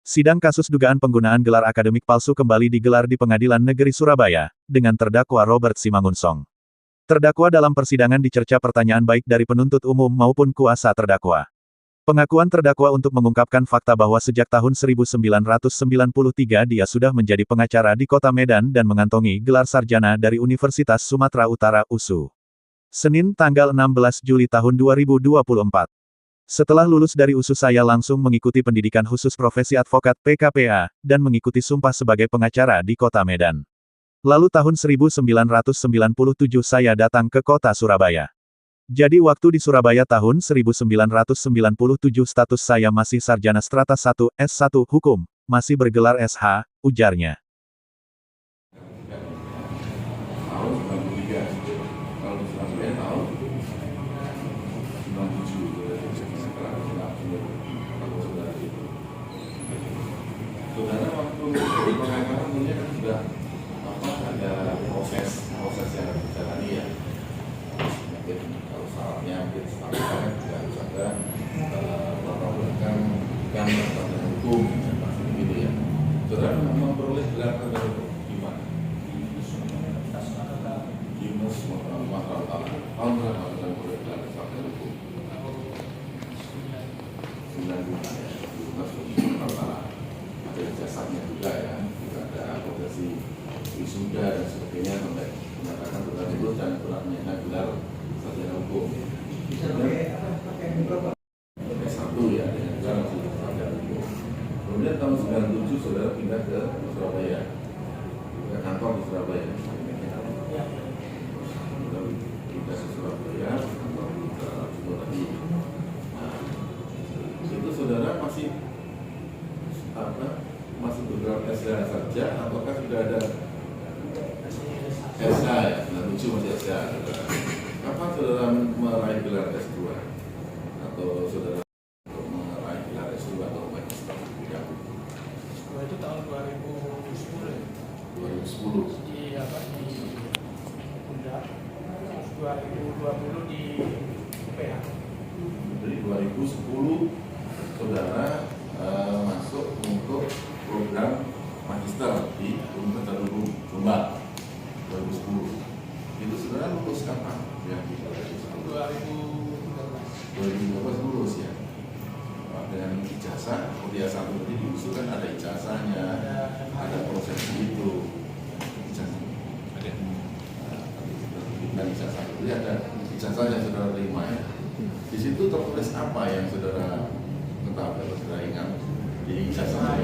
Sidang kasus dugaan penggunaan gelar akademik palsu kembali digelar di Pengadilan Negeri Surabaya, dengan terdakwa Robert Simangunsong. Terdakwa dalam persidangan dicerca pertanyaan baik dari penuntut umum maupun kuasa terdakwa. Pengakuan terdakwa untuk mengungkapkan fakta bahwa sejak tahun 1993 dia sudah menjadi pengacara di kota Medan dan mengantongi gelar sarjana dari Universitas Sumatera Utara (USU). Senin tanggal 16 Juli tahun 2024. Setelah lulus dari USU saya langsung mengikuti pendidikan khusus profesi advokat PKPA, dan mengikuti sumpah sebagai pengacara di kota Medan. Lalu tahun 1997 saya datang ke kota Surabaya. Jadi waktu di Surabaya tahun 1997 status saya masih sarjana strata 1, S1 Hukum, masih bergelar SH, ujarnya. Tahun 93, kalau di Surabaya tahun 97. Saudara waktu pengacara punya kan sudah ada proses yang harus dijalani ya. Mungkin kalau salahnya mungkin setelah juga harus ada latar belakang yang berkaitan hukum dan pasti begitu ya. Saudara memperoleh gelar sarjana hukum gimana? Di Sumatera Utara. Tahun berapa saudara memperoleh gelar sarjana hukum? 9 bulan ya. Di Sumatera Utara. Ada ijazahnya juga ya. Juga ada profesi wisuda dan sebagainya sampai menyatakan gelar itu dan telah menyatakan gelar sarjana hukum. S1 ya, dengan gelar sarjana hukum. Kemudian tahun 97 saudara pindah ke Surabaya, ke kantor di Surabaya. Pindah ke Surabaya, kantor di Jumbo tadi. Nah, itu saudara masih bergerak SH saja, ataukah sudah ada SH ya? 97 masih SH. Kapan saudara meraih gelar S2? Atau saudara meraih gelar S2 atau magister? Itu tahun 2010. 2010. Di Undang 2020 di UPH. Jadi 2010 saudara masuk untuk program magister di Universitas Hukum Jombang 2010. Itu saudara lulus kapan? Yang di 2013 lulus ya. Dengan ijazah, kuliah satu tadi diusulkan ada ijazahnya, ada proses itu. Ijazah ada. Dan ijazah itu ada ijazahnya saudara terima ya. Di situ tertulis apa yang saudara ketahui atau saudara ingat di ijazah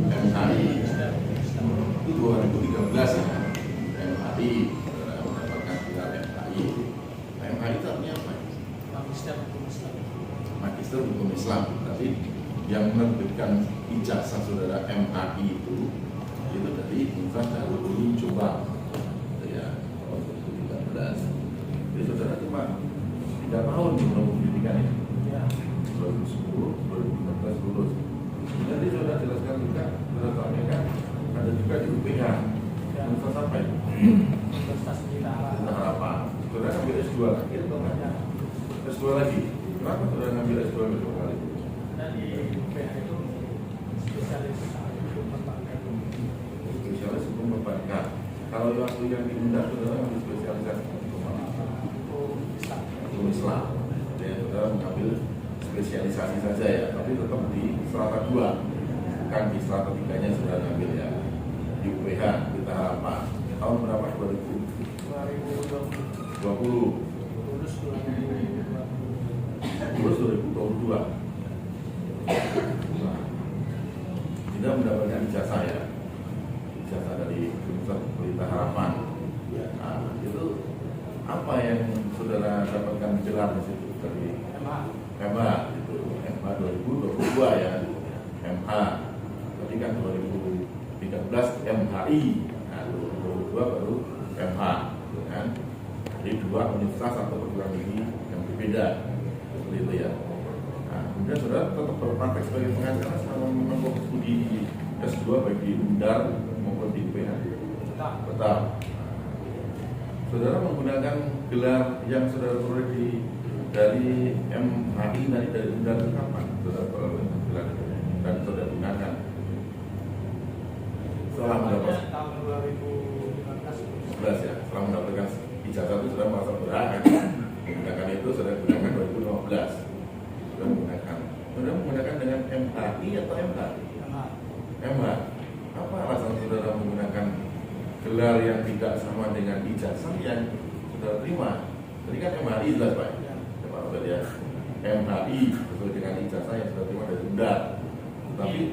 MHI itu 2013 ya. MHI saudara mendapatkan gelar MHI. MHI itu artinya apa? Magister Hukum Islam. Tapi yang menerbitkan ijazah saudara MHI itu dari Universitas Hukum Jombang ya, tahun 2013. Jadi saudara cuma 3 tahun menempuh pendidikan ini. 2010, 2013 lulus. Jadi saudara jelaskan juga, saudara sampaikan ada juga di UPH. Universitas apa itu? Universitas Pelita Harapan. Saudara ngambil S2 lagi atau enggak? S2 lagi. Kenapa saudara ngambil S2 kedua kali? Nah di UPH itu spesialis hukum perbankan. Spesialis hukum perbankan. Kalau waktu yang diundang saudara ngambil spesialisasi hukum Islam. Jadi saudara mengambil spesialisasi saja ya, tapi tetap di strata 2, bukan di strata 3-nya saudara ngambil ya. Di UPH kita Harapan. Tahun berapa? 2020. Lulus 2022. Tidak mendapatkan ijazah ya. Ijazah dari Universitas Pelita Harapan. Nah, itu apa yang saudara dapatkan gelar di situ dari MH itu MH 2022 ya. MH tadi kan 2013 MHI. Nah, 2022 baru MH gitu kan. Jadi 2 universitas atau perguruan tinggi yang berbeda seperti itu ya. Nah, kemudian saudara tetap berpraktek sebagai pengacara selama menempuh studi S2 baik di Undar maupun di UPH. Tetap. Saudara menggunakan gelar yang saudara peroleh dari MHI dari Undar kapan? Saudara peroleh gelar dan sudah gunakan. Setelah mendapat tahun 2015 ya, setelah mendapatkan ijazah itu sudah merasa berhak menggunakan itu, sudah gunakan 2015 sudah menggunakan. Sudah menggunakan dengan MHI atau MH? MH. Apa alasan saudara menggunakan gelar yang tidak sama dengan ijazah yang saudara terima? Tadi kan MHI jelas Pak. Pak Robert ya. MHI sesuai dengan ijazah yang sudah terima dari Undar. Tapi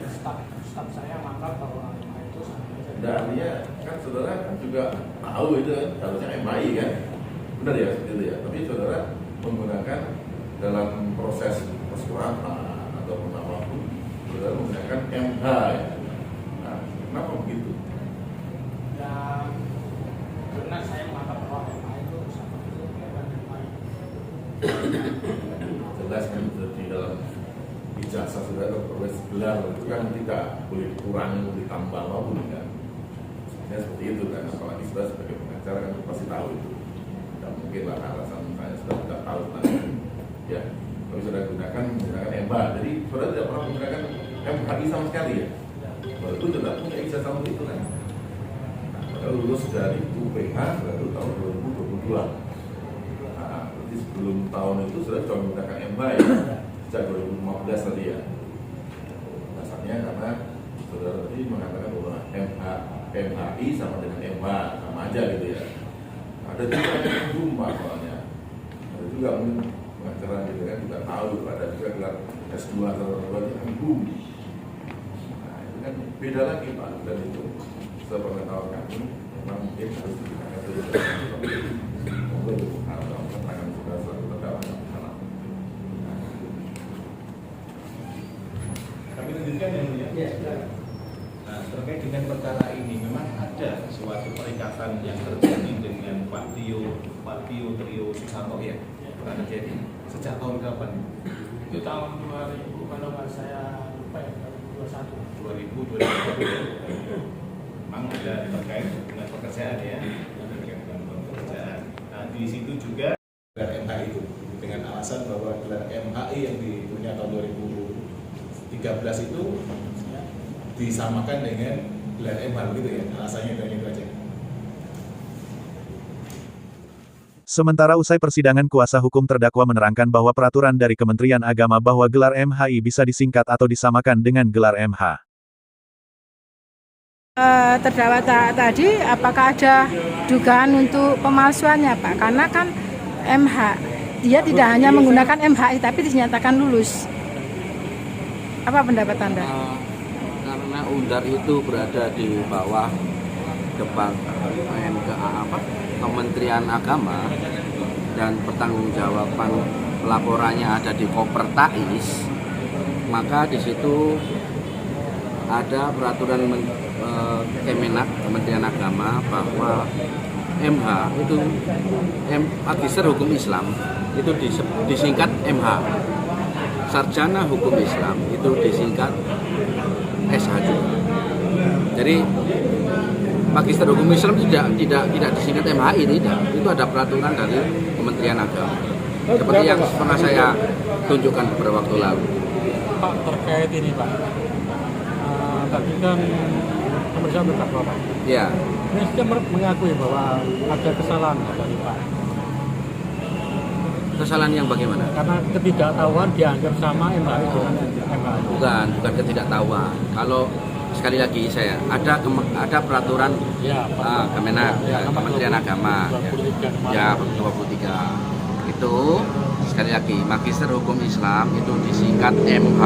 staf saya mangkal bahwa itu sama aja. artinya kan saudara kan juga tahu itu kan, harusnya MHI kan. Benar ya seperti itu ya. Tapi saudara menggunakan dalam proses persuratan ataupun apapun, saudara menggunakan MH ya. Nah, kenapa begitu? Ya, karena saya mengatakan bahwa MA itu sama itu bukan MA. Jelas kan di dalam ijazah sudah tertulis gelar itu kan tidak boleh dikurangi, boleh ditambah maupun kan. Sebenarnya seperti itu kan, apalagi sudah sebagai pengacara kan pasti tahu itu. Tidak mungkin lah alasan saya sudah tidak tahu tentang ya. Tapi sudah menggunakan MBA, jadi saudara tidak pernah menggunakan MHI sama sekali ya. Baru itu tidak punya ijazah untuk itu kan. Nah, lulus dari UPH baru tahun 2022. Nah, berarti sebelum tahun itu sudah menggunakan MBA ya. Sejak 2015 tadi ya. Dasarnya karena saudara tadi mengatakan bahwa MHI sama dengan MBA sama aja gitu ya. Ada juga yang jumlah soalnya. Ada juga mungkin pengacara gitu kan juga tahu, ada juga gelar S2 atau S2 itu kan boom. Nah itu kan beda lagi Pak, dan itu sepengetahuan kami memang mungkin harus digunakan dari monggo itu atau keterangan sudah selalu terdakwa salah. Kami lanjutkan yang mulia. Nah, terkait dengan perkara ini memang ada suatu perikatan yang terjadi dengan Pak Trio Susanto ya, pernah terjadi. Sejak tahun kapan? Itu tahun 2000 kalau nggak saya lupa ya, 2021. 2020. Memang ada terkait dengan pekerjaan ya, terkait dengan pekerjaan. Nah, di situ juga gelar MHI itu dengan alasan bahwa gelar MHI yang dipunya tahun 2013 itu disamakan dengan gelar MH gitu ya, alasannya itu aja. Sementara usai persidangan kuasa hukum terdakwa menerangkan bahwa peraturan dari Kementerian Agama bahwa gelar MHI bisa disingkat atau disamakan dengan gelar MH. Terdakwa tadi apakah ada dugaan untuk pemalsuannya Pak? Karena kan MH, dia tidak hanya menggunakan MHI tapi dinyatakan lulus. Apa pendapat Anda? Karena Undar itu berada di bawah Kementerian Agama dan pertanggungjawaban pelaporannya ada di Koper Tais, maka di situ ada peraturan Kemenak Kementerian Agama bahwa MH itu Magister Hukum Islam itu disingkat MH, Sarjana Hukum Islam itu disingkat SH juga. Jadi Magister Hukum Islam tidak disingkat MHI, tidak. Itu ada peraturan dari Kementerian Agama. Seperti yang pernah saya tunjukkan beberapa waktu lalu. Pak, terkait ini Pak, tadi kan pemeriksaan terdakwa Pak. Ya. Ini sudah mengakui bahwa ada kesalahan dari Pak. Kesalahan yang bagaimana? Karena ketidaktahuan dianggap sama MHI dengan MHI. Bukan ketidaktahuan. Kalau sekali lagi saya ada peraturan Ya, Kemenak, ya, Kementerian Agama 23 ya 23 itu sekali lagi Magister Hukum Islam itu disingkat MH,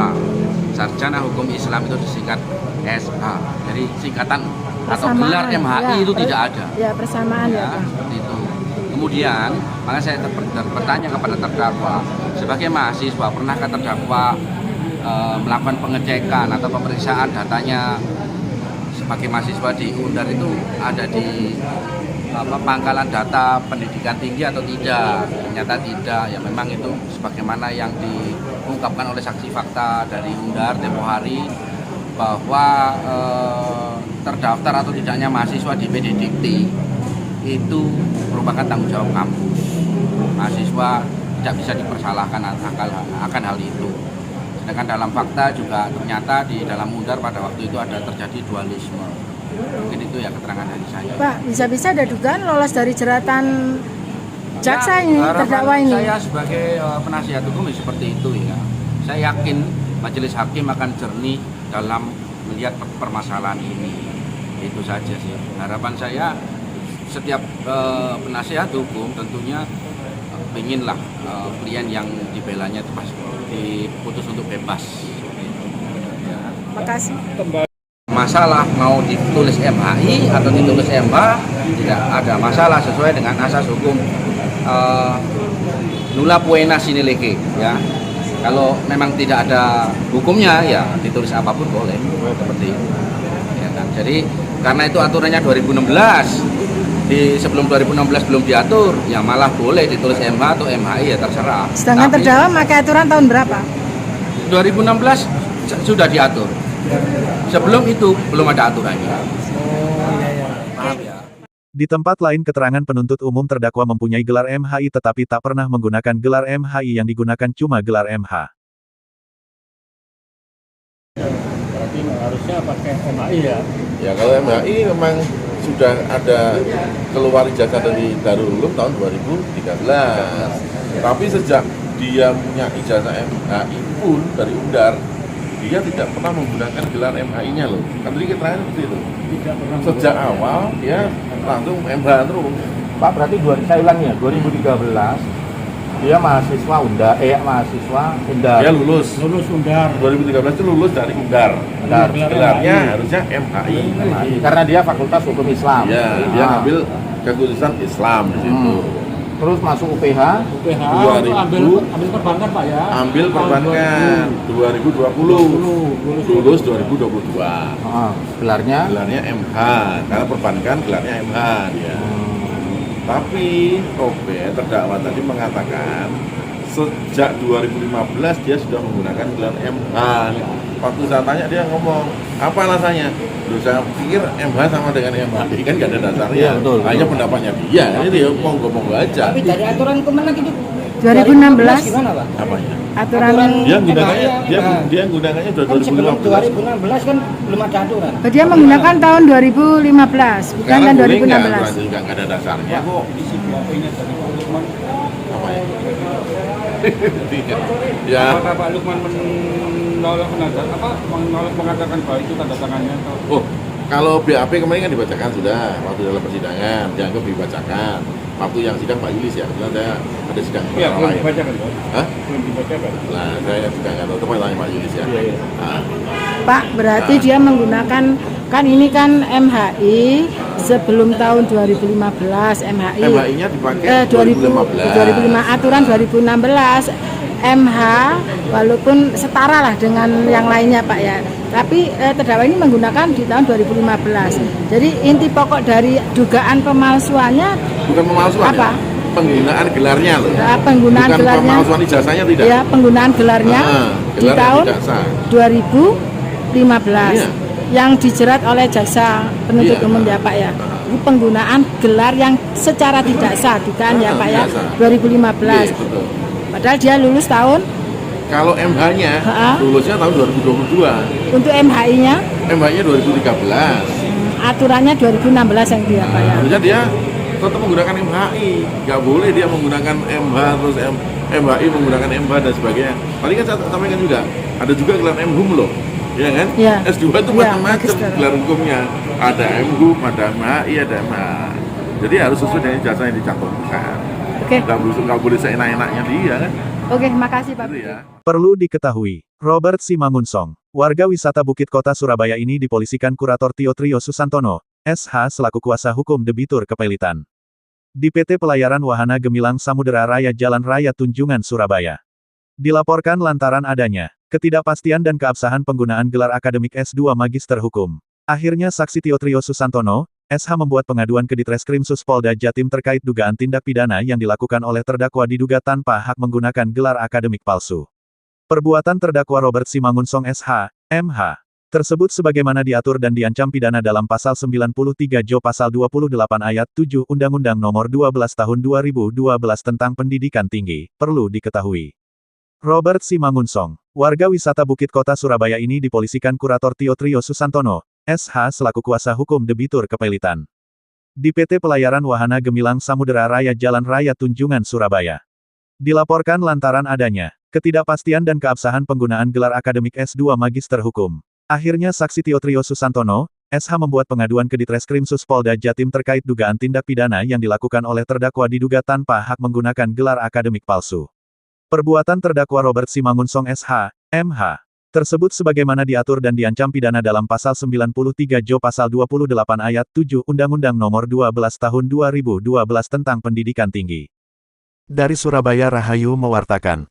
Sarjana Hukum Islam itu disingkat SH. Jadi singkatan atau gelar MHI ya, itu tidak ada. Ya, persamaan ya, Pak. Seperti itu. Kemudian, maka saya bertanya kepada terdakwa, sebagai mahasiswa, pernahkah terdakwa melakukan pengecekan atau pemeriksaan datanya sebagai mahasiswa di Undar itu ada di pangkalan data pendidikan tinggi atau tidak? Ternyata tidak. Ya memang itu sebagaimana yang diungkapkan oleh saksi fakta dari Undar tempo hari bahwa terdaftar atau tidaknya mahasiswa di PD Dikti itu merupakan tanggung jawab kampus. Mahasiswa tidak bisa dipersalahkan akan hal itu. Sedangkan dalam fakta juga ternyata di dalam Mundar pada waktu itu ada terjadi dualisme. Mungkin itu ya keterangan dari saya. Pak, bisa-bisa ada dugaan lolos dari jeratan jaksa ini, harapan terdakwa ini. Saya sebagai penasihat hukum ya seperti itu ya. Saya yakin majelis hakim akan jernih dalam melihat permasalahan ini. Itu saja sih. Harapan saya setiap penasihat hukum tentunya inginlah klien yang dibelanya itu pasti diputus untuk bebas. Makasih. Masalah mau ditulis MHI atau ditulis MH tidak ada masalah sesuai dengan asas hukum nulla poena sine lege ya. Kalau memang tidak ada hukumnya ya ditulis apapun boleh seperti itu. Ya kan? Jadi karena itu aturannya 2016 sebelum 2016 belum diatur ya malah boleh ditulis MH atau MHI ya terserah. Sedangkan terdakwa pakai aturan tahun berapa? 2016 sudah diatur. Sebelum itu belum ada aturannya. Paham ya? Di tempat lain keterangan penuntut umum terdakwa mempunyai gelar MHI tetapi tak pernah menggunakan gelar MHI yang digunakan cuma gelar MH. Berarti harusnya pakai MHI ya. Ya kalau MHI memang sudah ada keluar ijazah dari Darul Ulum tahun 2013. Tapi sejak dia punya ijazah MHI pun dari Undar, dia tidak pernah menggunakan gelar MHI-nya loh. Kan tadi keterangan seperti itu. Tidak pernah. Sejak awal dia langsung MH terus. Pak, berarti saya ulangi ya, 2013 dia mahasiswa Undar. Dia lulus Lulus Undar. 2013 itu lulus dari Undar. Undar. Gelarnya harusnya MHI. Karena dia Fakultas Hukum Islam. Ya, dia ngambil kekhususan Islam di situ. Terus masuk UPH. UPH 2000. ambil perbankan Pak ya. Ambil perbankan 2020. Lulus 2022. Gelarnya Gelarnya MH, karena perbankan gelarnya MH dia. Tapi Robert terdakwa tadi mengatakan sejak 2015 dia sudah menggunakan gelar MH. Waktu saya tanya dia ngomong, apa alasannya? Loh, saya pikir MH sama dengan MHI kan gak ada dasarnya. Iya, betul. Hanya pendapatnya dia. Ini dia monggo-monggo aja. Tapi dari aturan Kemenak itu 2016 gimana Pak? Apanya? aturan Dia menggunakannya dia menggunakannya Kan sebelum 2015. 2016 kan belum ada aturan. dia menggunakan tahun 2015 bukan Sekarang tahun boleh nggak? 2016. Berarti juga nggak ada dasarnya kok. Isi BAP-nya dari Pak Lukman. Apa ya? Ya. Apakah Pak Lukman menolak mengatakan bahwa itu tanda tangannya atau Oh, kalau BAP kemarin kan dibacakan sudah waktu dalam persidangan, dianggap dibacakan. Waktu yang sidang Pak Yulis ya, kebetulan saya ada sidang ya, belum lain. dibacakan Pak? Hah? Belum dibacakan. Nah, saya juga nggak tahu, teman lain Pak Yulis ya. Nah, Pak, berarti dia menggunakan kan ini kan MHI sebelum tahun 2015 MHI. MHI-nya dipakai 2005 aturan 2016 MH walaupun setara lah dengan yang lainnya Pak ya. Tapi terdakwa ini menggunakan di tahun 2015. Jadi inti pokok dari dugaan pemalsuannya bukan pemalsuan apa? ya? Penggunaan gelarnya loh. Penggunaan bukan gelarnya. pemalsuan ijazahnya tidak. Ya, penggunaan gelarnya di gelarnya tahun tidak sah. 2015 Iya. yang dijerat oleh jaksa penuntut Iya. umum ya Pak ya. Ini penggunaan gelar yang secara tidak sah dugaan ya Pak ya tidak sah. 2015. Iya, betul. Padahal dia lulus tahun Kalau MH-nya Ha-ha. lulusnya tahun 2022. untuk MHI-nya MH-nya 2013. aturannya 2016 yang dia Pak ya. Harusnya dia tetap menggunakan MHI, nggak boleh dia menggunakan MH terus MHI menggunakan MH dan sebagainya. Tadi kan saya sampaikan juga, ada juga gelar MHUM loh, ya kan? Ya. S2 itu Ya, macam-macam magister. gelar hukumnya, ada MHUM, ada MHI, ada MH. Jadi harus sesuai dengan ijazah yang dicantumkan. Oke. Nggak boleh seenak-enaknya dia kan? Oke, makasih Pak. Gitu ya. Perlu diketahui, Robert Simangunsong, warga wisata Bukit Kota Surabaya ini dipolisikan kurator Tio Trio Susantono, SH selaku kuasa hukum debitur Kepailitan di PT Pelayaran Wahana Gemilang Samudera Raya Jalan Raya Tunjungan Surabaya. Dilaporkan lantaran adanya ketidakpastian dan keabsahan penggunaan gelar akademik S2 Magister Hukum. Akhirnya saksi Tio Trio Susantono, SH membuat pengaduan ke Ditreskrim Suspolda Jatim terkait dugaan tindak pidana yang dilakukan oleh terdakwa diduga tanpa hak menggunakan gelar akademik palsu. Perbuatan terdakwa Robert Simangunsong SH, MH, tersebut sebagaimana diatur dan diancam pidana dalam Pasal 93 Jo Pasal 28 Ayat 7 Undang-Undang Nomor 12 Tahun 2012 tentang Pendidikan Tinggi, perlu diketahui. Robert Simangunsong, Warga wisata Bukit Kota Surabaya ini dipolisikan Kurator Tio Trio Susantono, SH selaku kuasa hukum debitur Kepelitan. Di PT Pelayaran Wahana Gemilang Samudera Raya Jalan Raya Tunjungan Surabaya. Dilaporkan lantaran adanya ketidakpastian dan keabsahan penggunaan gelar akademik S2 Magister Hukum. Akhirnya saksi Tio Trio Susantono, SH membuat pengaduan ke Ditreskrim Suspolda Jatim terkait dugaan tindak pidana yang dilakukan oleh terdakwa diduga tanpa hak menggunakan gelar akademik palsu. Perbuatan terdakwa Robert Simangunsong SH, MH, tersebut sebagaimana diatur dan diancam pidana dalam Pasal 93 Jo Pasal 28 Ayat 7 Undang-Undang Nomor 12 Tahun 2012 tentang Pendidikan Tinggi. Dari Surabaya Rahayu mewartakan.